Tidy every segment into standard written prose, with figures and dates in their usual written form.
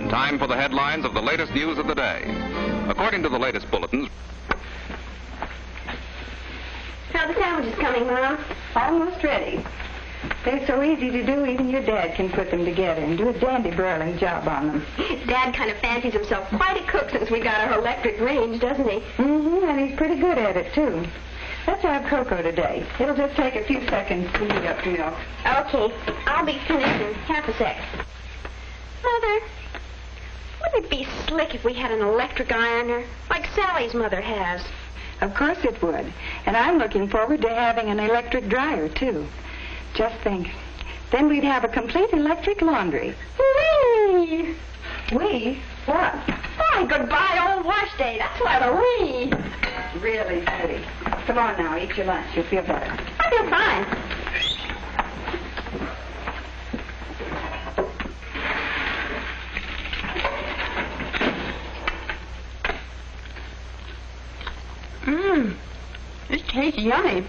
Time for the headlines of the latest news of the day. According to the latest bulletins... How are the sandwiches coming, Mom? Almost ready. They're so easy to do, even your dad can put them together and do a dandy broiling job on them. Dad kind of fancies himself quite a cook since we got our electric range, doesn't he? Mm-hmm, and he's pretty good at it, too. Let's have cocoa today. It'll just take a few seconds to heat up the milk. Okay. I'll be finished in half a sec. Mother... wouldn't it be slick if we had an electric ironer, like Sally's mother has? Of course it would. And I'm looking forward to having an electric dryer, too. Just think. Then we'd have a complete electric laundry. Whee! We? What? Why, goodbye old wash day. That's why the wee. Really, Judy. Come on now, eat your lunch. You'll feel better. I feel fine. This tastes yummy.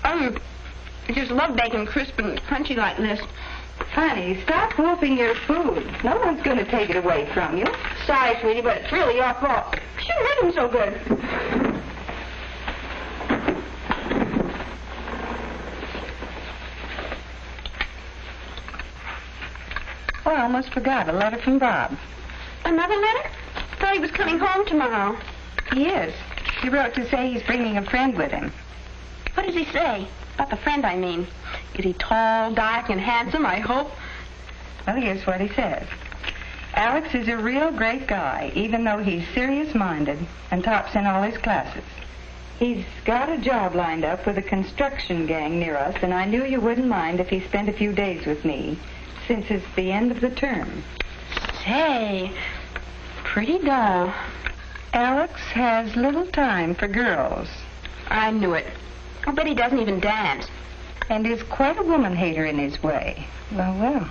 I just love bacon crisp and crunchy like this. Honey, stop wolfing your food. No one's going to take it away from you. Sorry, sweetie, but it's really your fault. You shouldn't have them so good. Oh, I almost forgot. A letter from Bob. Another letter? Thought he was coming home tomorrow. He is. He wrote to say he's bringing a friend with him. What does he say? About the friend, I mean. Is he tall, dark, and handsome, I hope? Well, here's what he says. Alex is a real great guy, even though he's serious-minded and tops in all his classes. He's got a job lined up with a construction gang near us, and I knew you wouldn't mind if he spent a few days with me, since it's the end of the term. Say, pretty dull. Alex has little time for girls. I knew it. I bet he doesn't even dance. And is quite a woman-hater in his way. Well.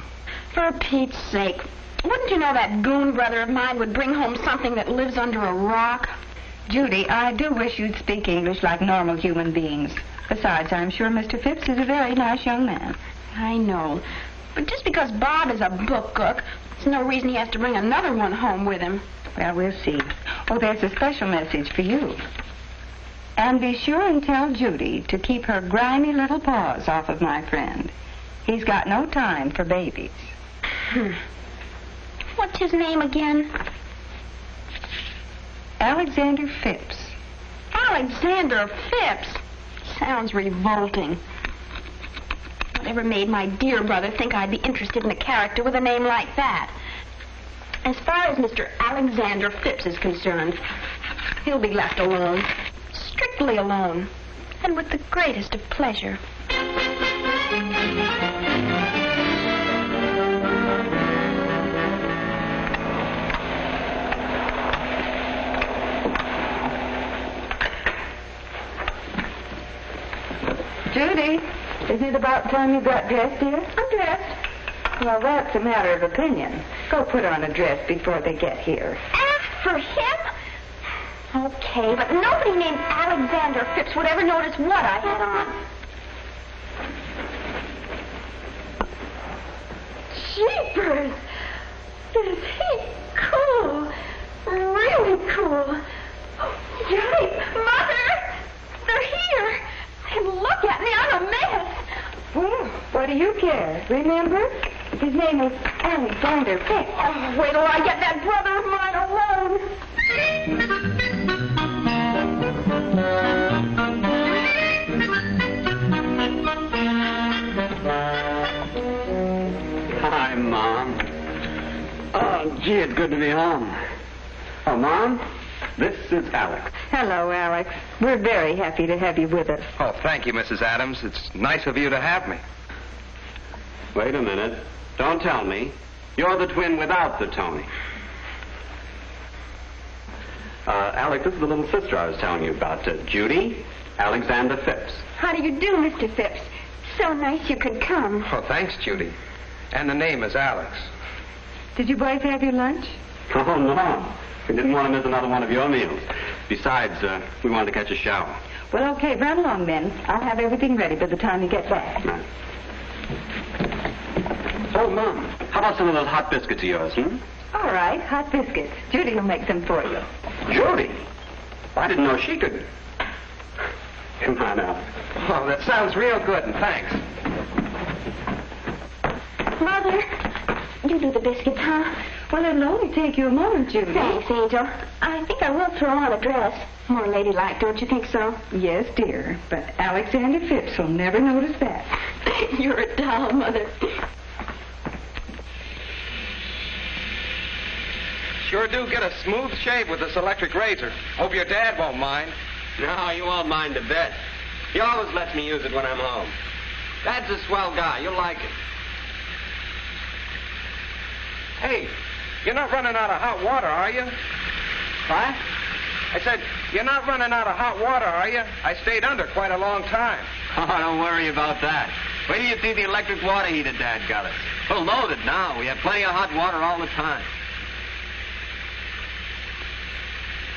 For Pete's sake, wouldn't you know that goon brother of mine would bring home something that lives under a rock? Judy, I do wish you'd speak English like normal human beings. Besides, I'm sure Mr. Phipps is a very nice young man. I know. But just because Bob is a book cook, it's no reason he has to bring another one home with him. Well, we'll see. Oh, there's a special message for you. And be sure and tell Judy to keep her grimy little paws off of my friend. He's got no time for babies. What's his name again? Alexander Phipps. Alexander Phipps? Sounds revolting. Whatever made my dear brother think I'd be interested in a character with a name like that? As far as Mr. Alexander Phipps is concerned, he'll be left alone. Strictly alone. And with the greatest of pleasure. Judy, isn't it about time you got dressed, dear? I'm dressed. Well, that's a matter of opinion. Go put on a dress before they get here. For him? Okay, but nobody named Alexander Phipps would ever notice what I had on. Jeepers! Is he cool? Really cool. Johnny, Mother! They're here! And look at me, I'm a mess! Well, what do you care? Remember? His name is Alexander Phipps. Oh, wait till I get that brother of mine alone. Hi, Mom. Oh, gee, it's good to be home. Oh, Mom, this is Alex. Hello, Alex. We're very happy to have you with us. Oh, thank you, Mrs. Adams. It's nice of you to have me. Wait a minute. Don't tell me. You're the twin without the Tony. Alec, this is the little sister I was telling you about. Judy, Alexander Phipps. How do you do, Mr. Phipps? So nice you could come. Oh, thanks, Judy. And the name is Alex. Did you boys have your lunch? Oh, no. We didn't want to miss another one of your meals. Besides, we wanted to catch a shower. Well, okay, run along then. I'll have everything ready by the time you get back. Right. Oh, Mom, how about some of those hot biscuits of yours, All right, hot biscuits. Judy will make them for you. Jordy? I didn't know she could. Come on out. Oh, that sounds real good, and thanks. Mother, you do the biscuits, huh? Well, it'll only take you a moment, Judy. Thanks, Angel. I think I will throw on a dress. More ladylike, don't you think so? Yes, dear, but Alexander Phipps will never notice that. You're a doll, Mother. Sure do get a smooth shave with this electric razor. Hope your dad won't mind. No, you won't mind a bit. He always lets me use it when I'm home. Dad's a swell guy. You'll like it. Hey, you're not running out of hot water, are you? What? I said, you're not running out of hot water, are you? I stayed under quite a long time. Oh, don't worry about that. Wait till you see the electric water heater Dad got us. We're loaded now. We have plenty of hot water all the time.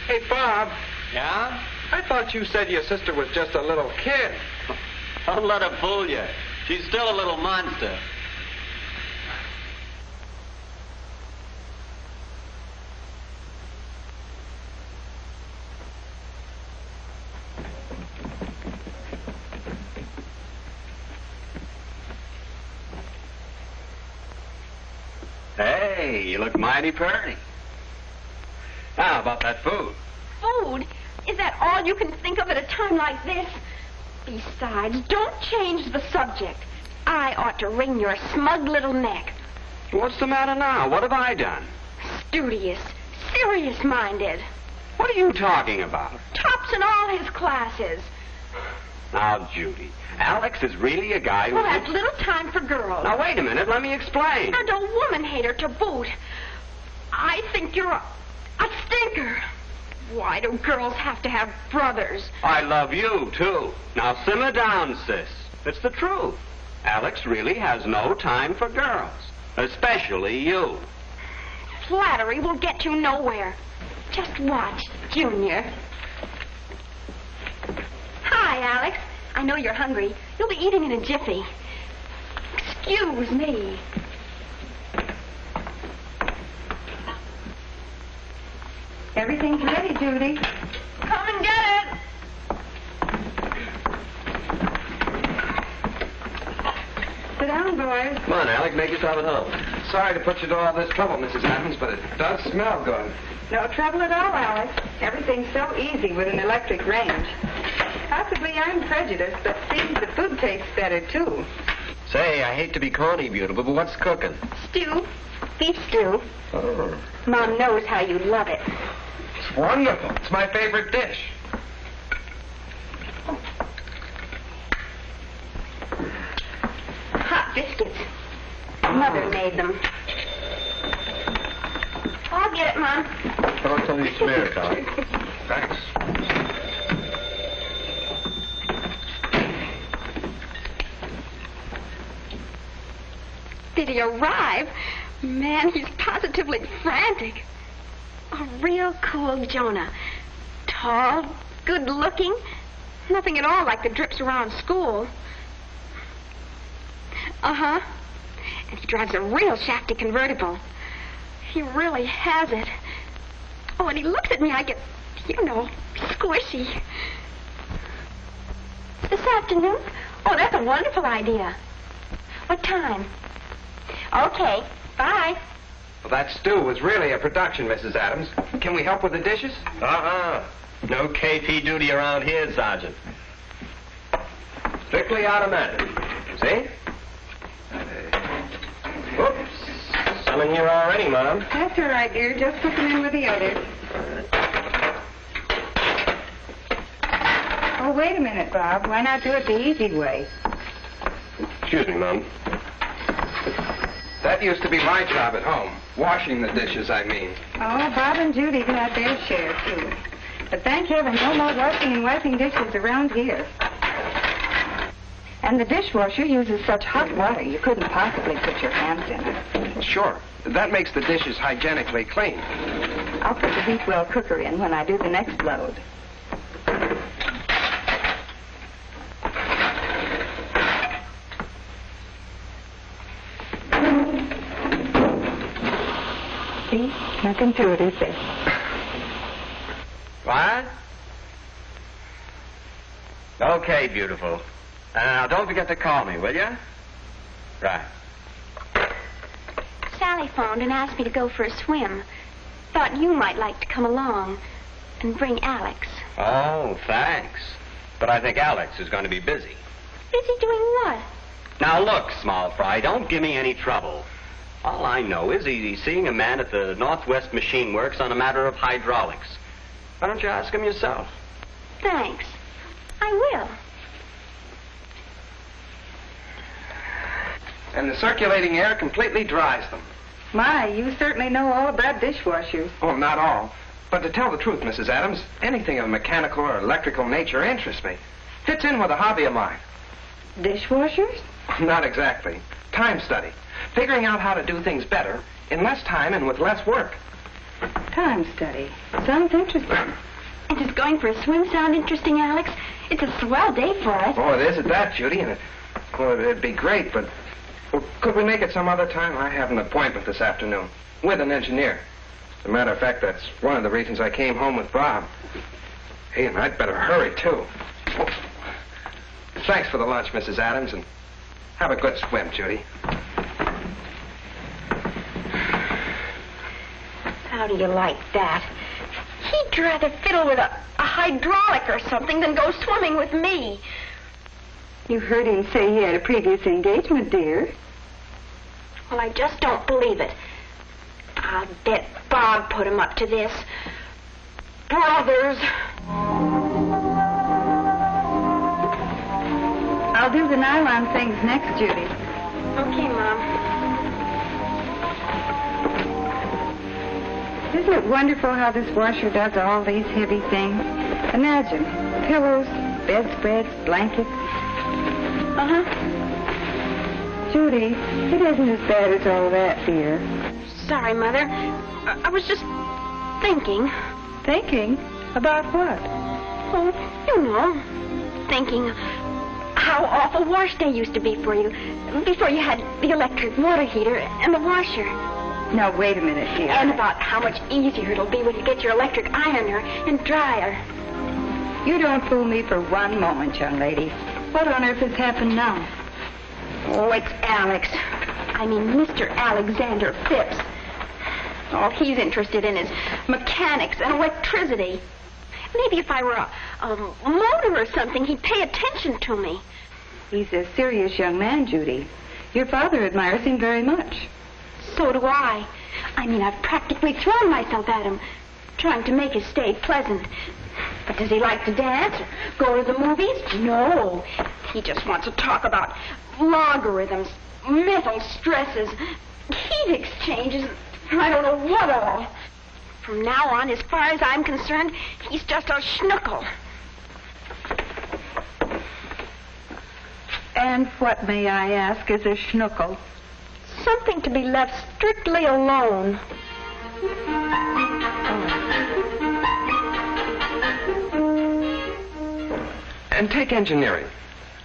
Hey, Bob, Yeah? I thought you said your sister was just a little kid. Don't let her fool you. She's still a little monster. Hey, you look mighty pretty. How about that food? Food? Is that all you can think of at a time like this? Besides, don't change the subject. I ought to wring your smug little neck. What's the matter now? What have I done? Studious, serious-minded. What are you talking about? Tops in all his classes. Now, Judy, Alex is really a guy who... Well, has little time for girls. Now, wait a minute. Let me explain. And a woman-hater to boot. I think you're a stinker. Why do girls have to have brothers? I love you, too. Now, simmer down, sis. It's the truth. Alex really has no time for girls. Especially you. Flattery will get you nowhere. Just watch, Junior. Hi, Alex. I know you're hungry. You'll be eating in a jiffy. Excuse me. Everything's ready, Judy. Come and get it. Sit down, boys. Come on, Alec. Make yourself at home. Sorry to put you to all this trouble, Mrs. Adams, but it does smell good. No trouble at all, Alex. Everything's so easy with an electric range. Possibly I'm prejudiced, but seems the food tastes better, too. Say, I hate to be corny, beautiful, but what's cooking? Stew. Beef stew. Oh. Mom knows how you love it. It's wonderful. It's my favorite dish. Hot biscuits. Mother made them. I'll get it, Mom. Don't tell you smear, Tom. Thanks. Did he arrive? Man, he's positively frantic. A real cool Jonah. Tall, good-looking. Nothing at all like the drips around school. Uh-huh. And he drives a real shafty convertible. He really has it. Oh, when he looks at me, I get, squishy. This afternoon? Oh, that's a wonderful idea. What time? Okay. Bye. Well, that stew was really a production, Mrs. Adams. Can we help with the dishes? No KP duty around here, Sergeant. Strictly automatic. See? Oops. Some in here already, Mom. That's all right, dear. Just put them in with the others. Oh, wait a minute, Bob. Why not do it the easy way? Excuse me, Mom. That used to be my job at home. Washing the dishes, I mean. Oh, Bob and Judy had their share, too. But thank heaven, no more washing and wiping dishes around here. And the dishwasher uses such hot water, you couldn't possibly put your hands in it. Sure. That makes the dishes hygienically clean. I'll put the deep well cooker in when I do the next load. See? Nothing to it, is there? What? Okay, beautiful. Now, don't forget to call me, will you? Right. Sally phoned and asked me to go for a swim. Thought you might like to come along and bring Alex. Oh, thanks. But I think Alex is going to be busy. Busy doing what? Now, look, small fry, don't give me any trouble. All I know is he's seeing a man at the Northwest Machine Works on a matter of hydraulics. Why don't you ask him yourself? Thanks. I will. And the circulating air completely dries them. My, you certainly know all about dishwashers. Oh, not all. But to tell the truth, Mrs. Adams, anything of a mechanical or electrical nature interests me. Fits in with a hobby of mine. Dishwashers? Not exactly. Time study. Figuring out how to do things better in less time and with less work. Time study. Sounds interesting. And does going for a swim sound interesting, Alex? It's a swell day for us. Oh, it is at that, Judy. And it'd be great, but could we make it some other time? I have an appointment this afternoon with an engineer. As a matter of fact, that's one of the reasons I came home with Bob. Hey, and I'd better hurry, too. Oh. Thanks for the lunch, Mrs. Adams, and have a good swim, Judy. How do you like that? He'd rather fiddle with a hydraulic or something than go swimming with me. You heard him say he had a previous engagement, dear. Well, I just don't believe it. I'll bet Bob put him up to this. Brothers. I'll do the nylon things next, Judy. Okay, Mom. Isn't it wonderful how this washer does all these heavy things? Imagine, pillows, bedspreads, blankets. Uh-huh. Judy, it isn't as bad as all that, dear. Sorry, Mother. I was just thinking. Thinking? About what? Oh, you know. Thinking how awful wash day used to be for you before you had the electric water heater and the washer. Now, wait a minute, dear. And about how much easier it'll be when you get your electric ironer and dryer. You don't fool me for one moment, young lady. What on earth has happened now? Oh, it's Alex. I mean, Mr. Alexander Phipps. All he's interested in is mechanics and electricity. Maybe if I were a motor or something, he'd pay attention to me. He's a serious young man, Judy. Your father admires him very much. So do I. I mean, I've practically thrown myself at him, trying to make his stay pleasant. But does he like to dance or go to the movies? No. He just wants to talk about logarithms, mental stresses, heat exchanges, I don't know what all. From now on, as far as I'm concerned, he's just a schnookle. And what, may I ask, is a schnookle? Something to be left strictly alone. And take engineering.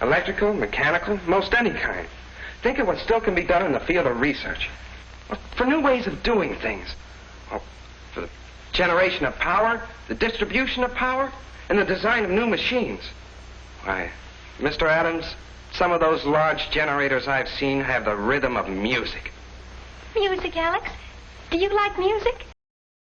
Electrical, mechanical, most any kind. Think of what still can be done in the field of research. For new ways of doing things. For the generation of power, the distribution of power, and the design of new machines. Why, Mr. Adams, some of those large generators I've seen have the rhythm of music. Music, Alex? Do you like music?